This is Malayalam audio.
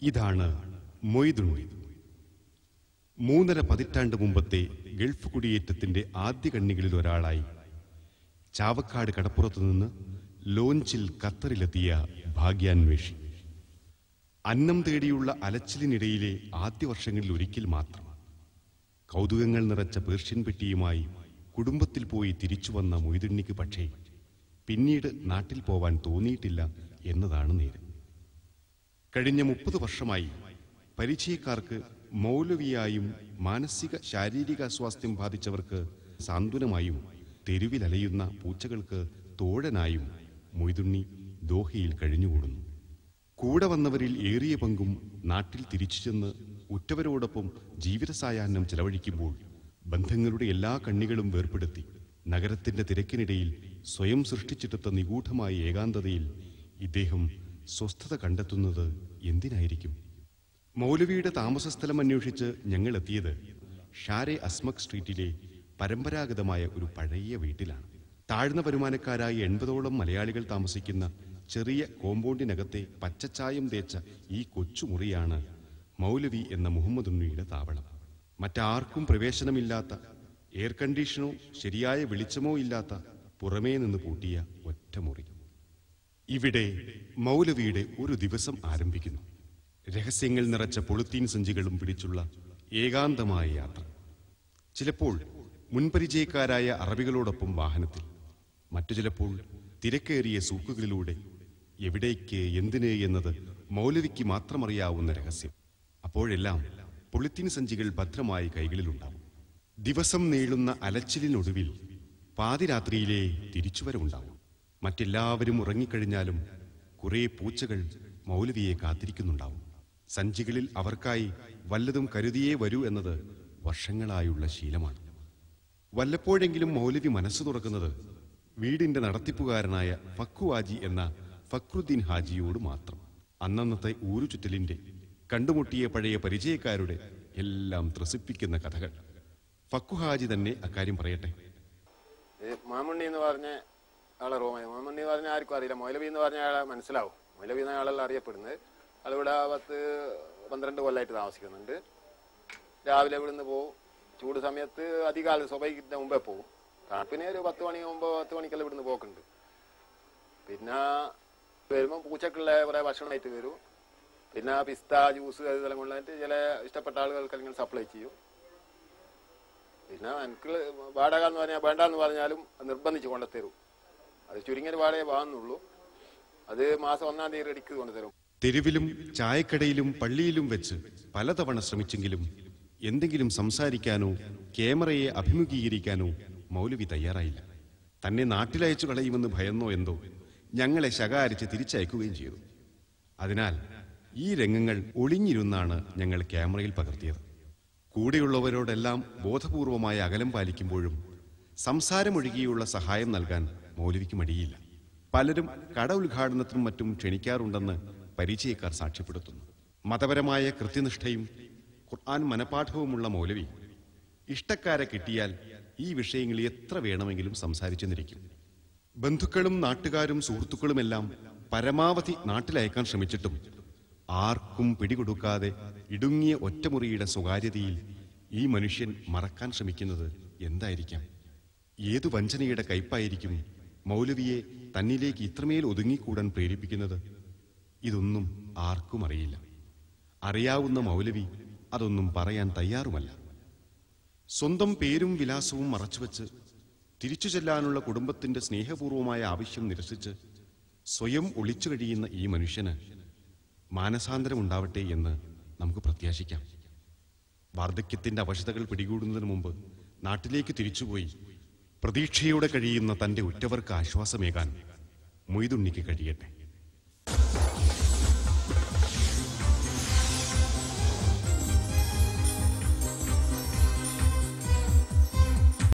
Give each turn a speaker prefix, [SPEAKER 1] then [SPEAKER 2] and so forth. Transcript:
[SPEAKER 1] ഇതാണ് മൊയ്തുണ്ണി. 3.5 പതിറ്റാണ്ട് മുമ്പത്തെ ഗൾഫ് കുടിയേറ്റത്തിന്റെ ആദ്യ കണ്ണികളിൽ ഒരാളായി ചാവക്കാട് കടപ്പുറത്തുനിന്ന് ലോഞ്ചിൽ ഖത്തറിലെത്തിയ ഭാഗ്യാന്വേഷി. അന്നം തേടിയുള്ള അലച്ചിലിനിടയിലെ ആദ്യ വർഷങ്ങളിൽ ഒരിക്കൽ മാത്രം കൗതുകങ്ങൾ നിറച്ച പേർഷ്യൻ പെട്ടിയുമായി കുടുംബത്തിൽ പോയി തിരിച്ചു വന്ന മൊയ്തുണ്ണിക്ക് പക്ഷേ പിന്നീട് നാട്ടിൽ പോവാൻ തോന്നിയിട്ടില്ല എന്നതാണ് നേര്. കഴിഞ്ഞ 30 വർഷമായി പരിചയക്കാർക്ക് മൗലവിയായും മാനസിക ശാരീരിക അസ്വാസ്ഥ്യം ബാധിച്ചവർക്ക് സാന്ത്വനമായും തെരുവിലലയുന്ന പൂച്ചകൾക്ക് തോഴനായും മൊയ്തുണ്ണി ദോഹയിൽ കഴിഞ്ഞുകൂടുന്നു. കൂടെ വന്നവരിൽ ഏറിയ പങ്കും നാട്ടിൽ തിരിച്ചു ചെന്ന് ഉറ്റവരോടൊപ്പം ജീവിത സായാഹ്നം ചെലവഴിക്കുമ്പോൾ ബന്ധങ്ങളുടെ എല്ലാ കണ്ണികളും വേർപെടുത്തി നഗരത്തിന്റെ തിരക്കിനിടയിൽ സ്വയം സൃഷ്ടിച്ചെടുത്ത നിഗൂഢമായ ഏകാന്തതയിൽ ഇദ്ദേഹം സ്വസ്ഥത കണ്ടെത്തുന്നത് എന്തിനായിരിക്കും? മൗലവിയുടെ താമസസ്ഥലം അന്വേഷിച്ച് ഞങ്ങൾ എത്തിയത് ഷാരെ അസ്മക് സ്ട്രീറ്റിലെ പരമ്പരാഗതമായ ഒരു പഴയ വീട്ടിലാണ്. താഴ്ന്ന വരുമാനക്കാരായ 80ഓളം മലയാളികൾ താമസിക്കുന്ന ചെറിയ കോമ്പൗണ്ടിനകത്തെ പച്ചച്ചായം തേച്ച ഈ കൊച്ചുമുറിയാണ് മൗലവി എന്ന മുഹമ്മദുണ്ണിയുടെ താവളം. മറ്റാർക്കും പ്രവേശനമില്ലാത്ത, എയർ കണ്ടീഷനോ ശരിയായ വെളിച്ചമോ ഇല്ലാത്ത പുറമേ നിന്ന് പൂട്ടിയ ഒറ്റമുറി. ഇവിടെ മൗലവിയുടെ ഒരു ദിവസം ആരംഭിക്കുന്നു. രഹസ്യങ്ങൾ നിറച്ച പൊളിത്തീൻ സഞ്ചികളും പിടിച്ചുള്ള ഏകാന്തമായ യാത്ര. ചിലപ്പോൾ മുൻപരിചയക്കാരായ അറബികളോടൊപ്പം വാഹനത്തിൽ, മറ്റു ചിലപ്പോൾ തിരക്കേറിയ സൂക്കുകളിലൂടെ. എവിടേക്ക്, എന്തിന് എന്നത് മൗലവിക്ക് മാത്രമറിയാവുന്ന രഹസ്യം. അപ്പോഴെല്ലാം പൊളിത്തീൻ സഞ്ചികൾ ഭദ്രമായി കൈകളിലുണ്ടാവും. ദിവസം നീളുന്ന അലച്ചിലിനൊടുവിൽ പാതിരാത്രിയിലെ തിരിച്ചുവരവുണ്ടാവും. മറ്റെല്ലാവരും ഉറങ്ങിക്കഴിഞ്ഞാലും കുറെ പൂച്ചകൾ മൗലവിയെ കാത്തിരിക്കുന്നുണ്ടാവും. സഞ്ചികളിൽ അവർക്കായി വല്ലതും കരുതിയേ വരൂ എന്നത് വർഷങ്ങളായുള്ള ശീലമാണ്. വല്ലപ്പോഴെങ്കിലും മൗലവി മനസ്സു തുറക്കുന്നത് വീടിന്റെ നടത്തിപ്പുകാരനായ ഫക്കു ഹാജി എന്ന ഫക്രുദ്ദീൻ ഹാജിയോട് മാത്രം. അന്നന്നത്തെ ഊരുചുറ്റലിന്റെ, കണ്ടുമുട്ടിയ പഴയ പരിചയക്കാരുടെ എല്ലാം ത്രസിപ്പിക്കുന്ന കഥകൾ. ഫക്കു ഹാജി തന്നെ അക്കാര്യം പറയട്ടെ.
[SPEAKER 2] മാമുണ്ണി എന്ന് പറഞ്ഞ ആളെ റോമായി, മാമുണ്ണി എന്ന് പറഞ്ഞാൽ ആർക്കും അറിയില്ല. മൗലവി എന്ന് പറഞ്ഞ ആളെ മനസ്സിലാവും. മൗലവി എന്ന ആളെല്ലാം അറിയപ്പെടുന്നത്. അതിവിടെ 10-12 കൊല്ലമായിട്ട് താമസിക്കുന്നുണ്ട്. രാവിലെ ഇവിടുന്ന് പോവും. ചൂട് സമയത്ത് അധികാലം സ്വഭാവിക്കുന്ന മുമ്പേ പോവും. തണുപ്പിന് ഒരു 10 മണി മുമ്പ് 10 മണിക്കെല്ലാം ഇവിടുന്ന് പോക്കുണ്ട്. പിന്നെ വരുമ്പോൾ പൂച്ചക്കുള്ള കുറേ ഭക്ഷണമായിട്ട് വരും. പിന്നെ പിസ്ത, ജ്യൂസ് അതെല്ലാം കൊണ്ടായിട്ട് ചില ഇഷ്ടപ്പെട്ട ആളുകൾക്ക് അല്ലെങ്കിൽ സപ്ലൈ ചെയ്യും. പിന്നെ എനിക്ക് വാടക എന്ന് പറഞ്ഞാൽ വേണ്ടെന്ന് പറഞ്ഞാലും നിർബന്ധിച്ച് കൊണ്ടുത്തരും. അത് ചുരുങ്ങിയ വാടകയെ വാങ്ങുന്നുള്ളൂ. അത് മാസം 1-ാം തീയതി റെഡിക്ക് കൊണ്ടുതരും.
[SPEAKER 1] തെരുവിലും ചായക്കടയിലും പള്ളിയിലും വെച്ച് പലതവണ ശ്രമിച്ചെങ്കിലും എന്തെങ്കിലും സംസാരിക്കാനോ ക്യാമറയെ അഭിമുഖീകരിക്കാനോ മൗലവി തയ്യാറായില്ല. തന്നെ നാട്ടിലയച്ചു കളയുമെന്ന് ഭയന്നോ എന്തോ ഞങ്ങളെ ശകാരിച്ച് തിരിച്ചയക്കുകയും ചെയ്തു. അതിനാൽ ഈ രംഗങ്ങൾ ഒളിഞ്ഞിരുന്നാണ് ഞങ്ങൾ ക്യാമറയിൽ പകർത്തിയത്. കൂടെയുള്ളവരോടെല്ലാം ബോധപൂർവമായ അകലം പാലിക്കുമ്പോഴും സംസാരമൊഴികെയുള്ള സഹായം നൽകാൻ മൗലവിക്ക് മടിയില്ല. പലരും കട ഉദ്ഘാടനത്തിനും മറ്റും ക്ഷണിക്കാറുണ്ടെന്ന് പരിചയക്കാർ സാക്ഷ്യപ്പെടുത്തുന്നു. മതപരമായ കൃത്യനിഷ്ഠയും ഖുർആൻ മനപാഠവുമുള്ള മൗലവി ഇഷ്ടക്കാരെ കിട്ടിയാൽ ഈ വിഷയങ്ങളിൽ എത്ര വേണമെങ്കിലും സംസാരിച്ചെന്നിരിക്കും. ബന്ധുക്കളും നാട്ടുകാരും സുഹൃത്തുക്കളുമെല്ലാം പരമാവധി നാട്ടിലയക്കാൻ ശ്രമിച്ചിട്ടും ആർക്കും പിടികൊടുക്കാതെ ഇടുങ്ങിയ ഒറ്റമുറിയുടെ സ്വകാര്യതയിൽ ഈ മനുഷ്യൻ മറക്കാൻ ശ്രമിക്കുന്നത് എന്തായിരിക്കാം? ഏതു വഞ്ചനയുടെ കയ്പായിരിക്കും മൗലവിയെ തന്നിലേക്ക് ഇത്രമേൽ ഒതുങ്ങിക്കൂടാൻ പ്രേരിപ്പിക്കുന്നത്? ഇതൊന്നും ആർക്കും അറിയില്ല. അറിയാവുന്ന മൗലവി അതൊന്നും പറയാൻ തയ്യാറുമല്ല. സ്വന്തം പേരും വിലാസവും മറച്ചുവെച്ച് തിരിച്ചു ചെല്ലാനുള്ള കുടുംബത്തിന്റെ സ്നേഹപൂർവമായ ആവശ്യം നിരസിച്ച് സ്വയം ഒളിച്ചു കഴിയുന്ന ഈ മനുഷ്യന് മാനസാന്തരമുണ്ടാവട്ടെ എന്ന് നമുക്ക് പ്രത്യാശിക്കാം. വാർദ്ധക്യത്തിന്റെ അവശതകൾ പിടികൂടുന്നതിന് മുമ്പ് നാട്ടിലേക്ക് തിരിച്ചുപോയി പ്രതീക്ഷയോടെ കഴിയുന്ന തന്റെ ഉറ്റവർക്ക് ആശ്വാസമേകാൻ മൊയ്തുണ്ണിക്ക് കഴിയട്ടെ.